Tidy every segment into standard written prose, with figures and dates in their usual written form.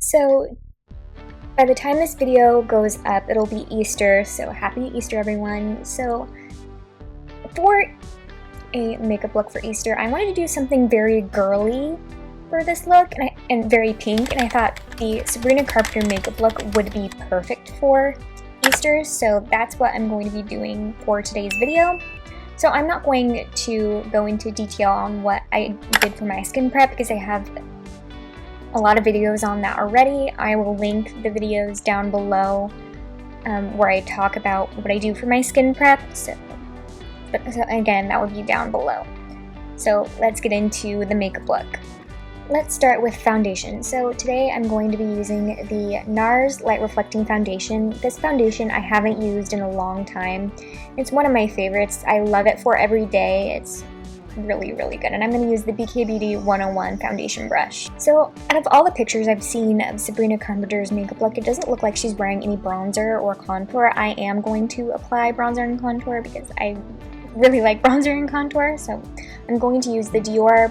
So by the time this video goes up, it'll be Easter, so happy Easter everyone. So for a makeup look for Easter, I wanted to do something very girly for this look and very pink, and I thought the Sabrina Carpenter makeup look would be perfect for Easter, so that's what I'm going to be doing for today's video. So I'm not going to go into detail on what I did for my skin prep because I have a lot of videos on that already. I will link the videos down below where I talk about what I do for my skin prep. So again, that would be down below. So let's get into the makeup look. Let's start with foundation. So today I'm going to be using the Nars Light Reflecting Foundation. This foundation I haven't used in a long time. It's one of my favorites. I love it for every day. It's really good, and I'm going to use the BK Beauty 101 foundation brush. So out of all the pictures I've seen of Sabrina Carpenter's makeup look, it doesn't look like she's wearing any bronzer or contour. I am going to apply bronzer and contour because I really like bronzer and contour, so I'm going to use the Dior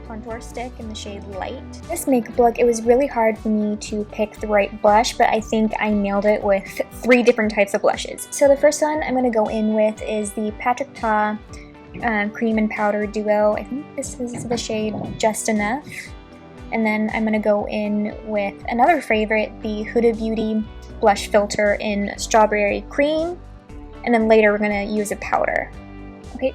contour stick in the shade Light. This makeup look, it was really hard for me to pick the right blush, but I think I nailed it with 3 different types of blushes. So the first one I'm going to go in with is the Patrick Ta cream and powder duo. I think this is the shade Just Enough. And then I'm going to go in with another favorite, the Huda Beauty blush filter in Strawberry Cream. And then later we're going to use a powder. Okay.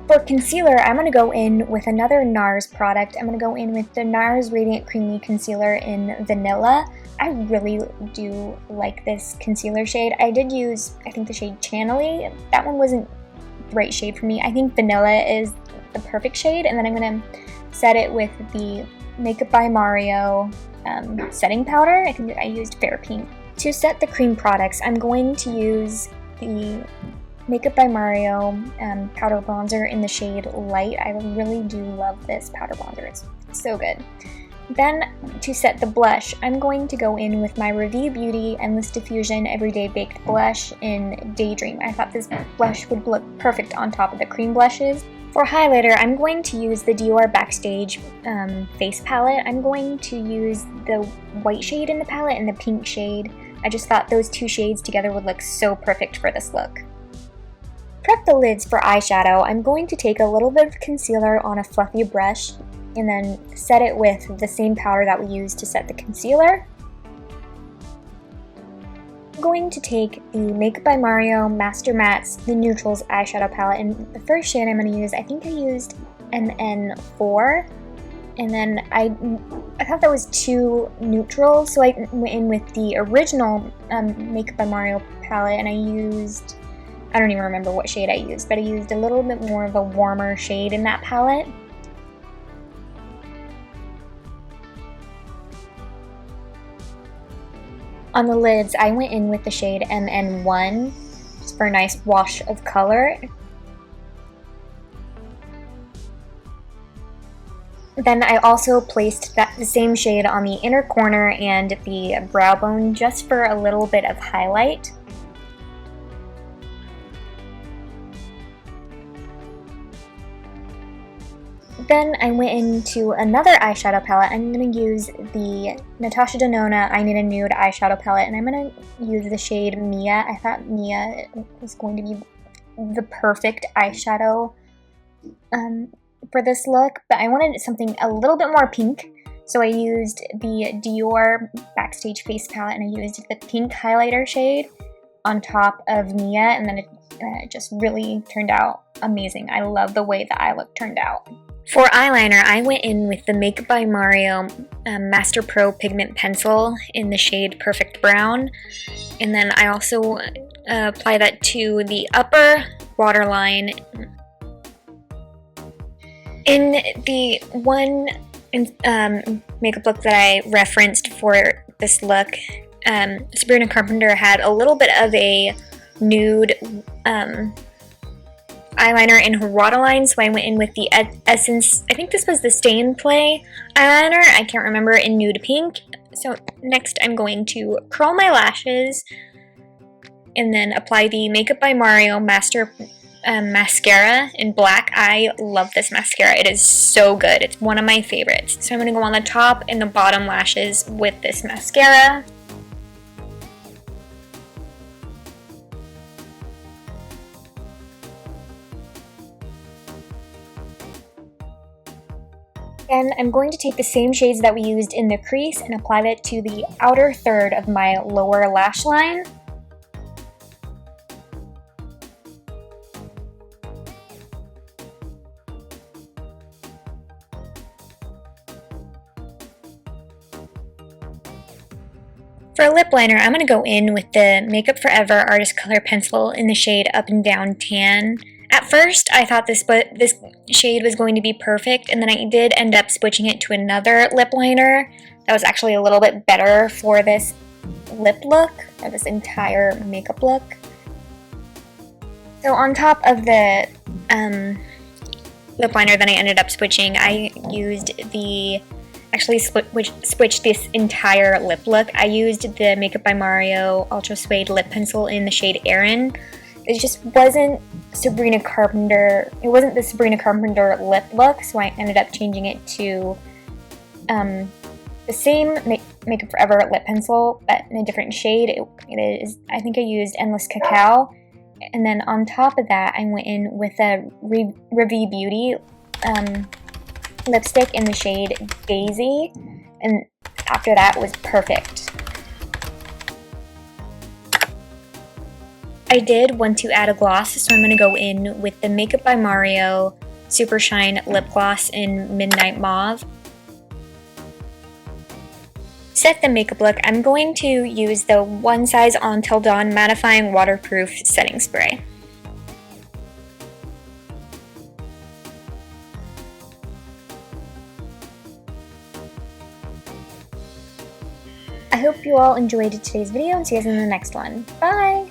For concealer, I'm going to go in with another Nars product. I'm going to go in with the Nars Radiant Creamy Concealer in Vinilla. I really do like this concealer shade. I did use, I think, the shade Channeling. That one wasn't the right shade for me. I think Vinilla is the perfect shade, and then I'm going to set it with the Makeup by Mario setting powder. I think I used Fair Pink. To set the cream products, I'm going to use the Makeup by Mario powder bronzer in the shade Light. I really do love this powder bronzer. It's so good. Then to set the blush, I'm going to go in with my Review Beauty Endless Diffusion Everyday Baked Blush in Daydream. I thought this blush would look perfect on top of the cream blushes. For highlighter, I'm going to use the Dior Backstage face palette. I'm going to use the white shade in the palette and the pink shade. I just thought those 2 shades together would look so perfect for this look. Prep the lids for eyeshadow. I'm going to take a little bit of concealer on a fluffy brush and then set it with the same powder that we used to set the concealer. I'm going to take the Makeup by Mario Master Mattes The Neutrals eyeshadow palette, and the first shade I'm going to use, I think I used MN4, and then I thought that was too neutral, so I went in with the original Makeup by Mario palette, and I used, I don't even remember what shade I used, but I used a little bit more of a warmer shade in that palette. On the lids, I went in with the shade MN1 just for a nice wash of color. Then I also placed the same shade on the inner corner and the brow bone just for a little bit of highlight. Then I went into another eyeshadow palette. I'm going to use the Natasha Denona I Need a Nude eyeshadow palette, and I'm going to use the shade Mia. I thought Mia was going to be the perfect eyeshadow for this look, but I wanted something a little bit more pink, so I used the Dior Backstage Face palette, and I used the pink highlighter shade on top of Mia, and then it just really turned out amazing. I love the way the eye look turned out. For eyeliner, I went in with the Makeup by Mario Master Pro Pigment Pencil in the shade Perfect Brown. And then I also apply that to the upper waterline. In the one makeup look that I referenced for this look, Sabrina Carpenter had a little bit of a nude eyeliner in her waterline, so I went in with the Essence, I think this was the Stay and Play eyeliner, I can't remember, in nude pink. So next I'm going to curl my lashes and then apply the Makeup by Mario Master mascara in black. I love this mascara. It is so good. It's one of my favorites. So I'm going to go on the top and the bottom lashes with this mascara. Then I'm going to take the same shades that we used in the crease and apply that to the outer third of my lower lash line. For a lip liner, I'm going to go in with the Makeup Forever Artist Color Pencil in the shade Up and Down Tan. At first, I thought this shade was going to be perfect, and then I did end up switching it to another lip liner that was actually a little bit better for this lip look, or this entire makeup look. So on top of the lip liner that I ended up switching, I used switched this entire lip look. I used the Makeup by Mario Ultra Suede Lip Pencil in the shade Aaron. It just wasn't Sabrina Carpenter. It wasn't the Sabrina Carpenter lip look, so I ended up changing it to the same Makeup Forever lip pencil, but in a different shade. It is, I think I used Endless Cacao. And then on top of that, I went in with a Revie Beauty lipstick in the shade Daisy, and after that was perfect. I did want to add a gloss, so I'm going to go in with the Makeup by Mario Super Shine Lip Gloss in Midnight Mauve. To set the makeup look, I'm going to use the One Size Until Dawn Mattifying Waterproof Setting Spray. I hope you all enjoyed today's video and see you guys in the next one. Bye!